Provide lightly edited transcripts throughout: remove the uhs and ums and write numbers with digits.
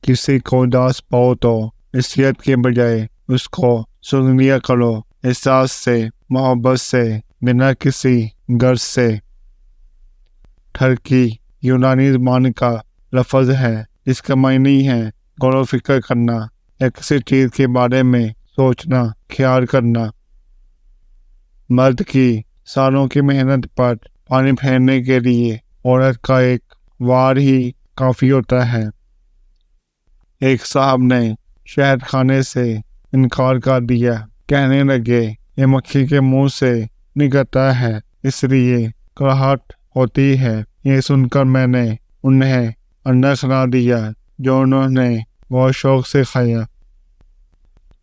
کسی کو اداس پاؤ تو نصیحت کے بجائے اس کو سن لیا کرو، احساس سے، محبت سے، بنا کسی غرض سے۔ ٹھرکی یونانی زبان کا لفظ ہے جس کا معنی ہے غور و فکر کرنا یا کسی چیز کے بارے میں سوچنا، خیال کرنا۔ مرد کی سالوں کی محنت پر پانی پھیرنے کے لیے عورت کا ایک وار ہی کافی ہوتا ہے۔ ایک صاحب نے شہد کھانے سے انکار کر دیا، کہنے لگے یہ مکھی کے منہ سے نکلتا ہے اس لیے کڑاہٹ ہوتی ہے۔ یہ سن کر میں نے انہیں انڈا کھلا دیا جو انہوں نے بہت شوق سے کھایا۔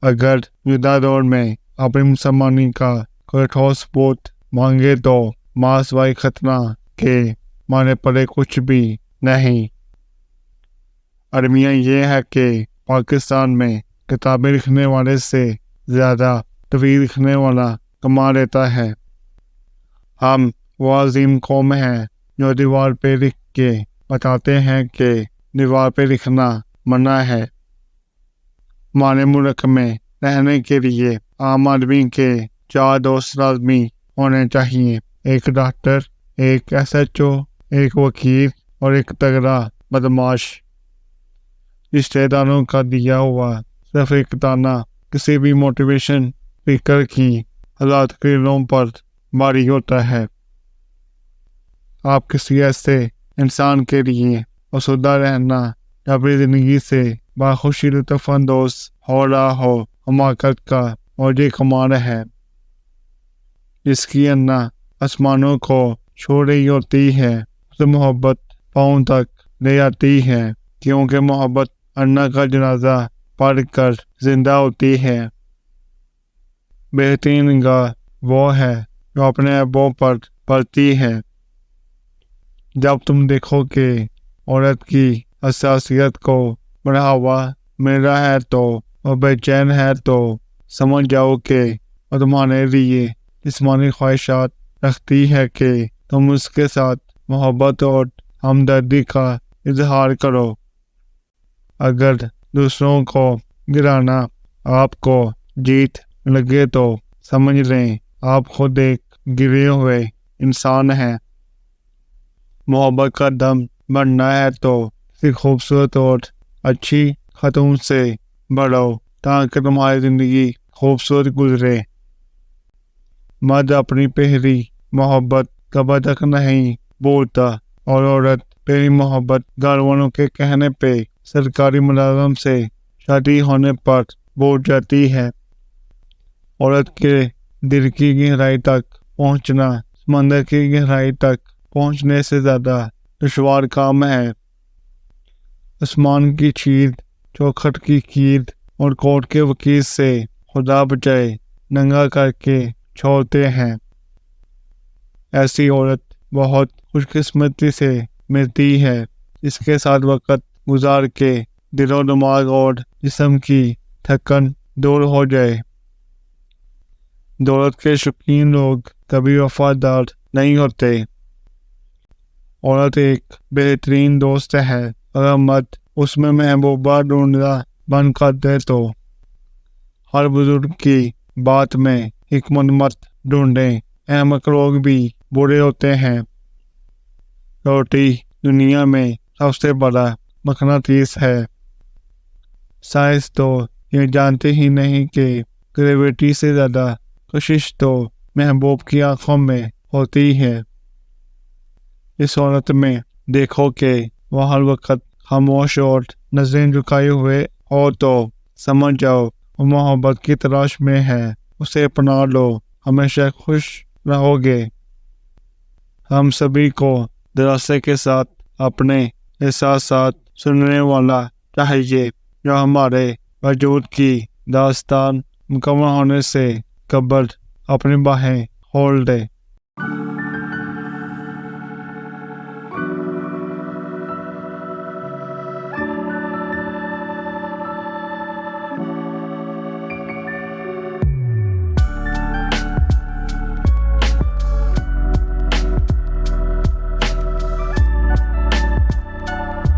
اگر موجودہ دور میں اپنی مسلمانی کا کوئی ٹھوس ثبوت مانگے تو ماسوائے خطرہ کے مارے پڑے کچھ بھی نہیں۔ المیہ یہ ہے کہ پاکستان میں کتابیں لکھنے والے سے زیادہ تحریر لکھنے والا کما لیتا ہے۔ ہم وہ عظیم قوم ہیں جو دیوار پہ لکھ کے بتاتے ہیں کہ دیوار پہ لکھنا منع ہے۔ ہمارے ملک میں رہنے کے لیے عام آدمی کے 4 دوست لازمی ہونے چاہیے، ایک ڈاکٹر، ایک SHO، ایک وکیل اور ایک تگڑا بدمعاش۔ رشتہ داروں کا دیا ہوا صرف ایک دانہ کسی بھی موٹیویشن اسپیکر کی حالات کے دلوں پر باری ہوتا ہے۔ آپ کسی ایسے انسان کے لیے آسودہ رہنا جو اپنی زندگی سے باخوشی لطف اندوز ہو رہا ہو، حماقت کا موجی کمال ہے، جس کی انا آسمانوں کو چھو رہی ہوتی ہے، اسے محبت پاؤں تک لے آتی ہے، کیونکہ محبت انا کا جنازہ پڑھ کر زندہ ہوتی ہے۔ بہترین نگاہ وہ ہے جو اپنے عیبوں پر پڑتی ہے۔ جب تم دیکھو کہ عورت کی حساسیت کو بڑھاوا مل رہا ہے تو وہ بے چین ہے تو سمجھ جاؤ کہ وہ تمہارے لیے جسمانی خواہشات رکھتی ہے کہ تم اس کے ساتھ محبت اور ہمدردی کا اظہار کرو۔ اگر دوسروں کو گرانا آپ کو جیت لگے تو سمجھ لیں آپ خود ایک گرے ہوئے انسان ہیں۔ محبت کا دم بڑھنا ہے تو کسی خوبصورت اور اچھی خاتون سے بڑھو تاکہ تمہاری زندگی خوبصورت گزرے۔ مرد اپنی پہلی محبت کب تک نہیں بھولتا اور عورت پہلی محبت گھر والوں کے کہنے پہ سرکاری ملازم سے شادی ہونے پر بھول جاتی ہے۔ عورت کے دل کی گہرائی تک پہنچنا سمندر کی گہرائی تک پہنچنے سے زیادہ دشوار کام ہے۔ آسمان کی چیز، چوکھٹ کی کھیر اور کورٹ کے وکیل سے خدا بچائے ننگا کر کے چھوڑتے ہیں۔ ایسی عورت بہت خوش قسمتی سے ملتی ہے جس کے ساتھ وقت گزار کے دل و دماغ اور جسم کی تھکن دور ہو جائے۔ دولت کے شوقین لوگ کبھی وفادار نہیں ہوتے۔ عورت ایک بہترین دوست ہے، اگر مرد اس میں محبوبہ ڈھونڈنا بند کر دے تو ہر بزرگ کی بات میں حکمت مت ڈھونڈیں، احمق لوگ بھی برے ہوتے ہیں۔ روٹی دنیا میں سب سے بڑا مقناطیس ہے۔ سائنس تو یہ جانتے ہی نہیں کہ گریویٹی سے زیادہ کشش تو محبوب کی آنکھوں میں ہوتی ہے۔ اس عورت میں دیکھو کہ وہ ہر وقت خاموش اور نظریں جھکائے ہوئے ہو تو سمجھ جاؤ وہ محبت کی تلاش میں ہے، اسے اپنا لو، ہمیشہ خوش رہو گے۔ ہم سبھی کو دراسے کے ساتھ اپنے احساسات سننے والا چاہیے جو ہمارے وجود کی داستان مکمل ہونے سے قبل اپنی باہیں کھول دے۔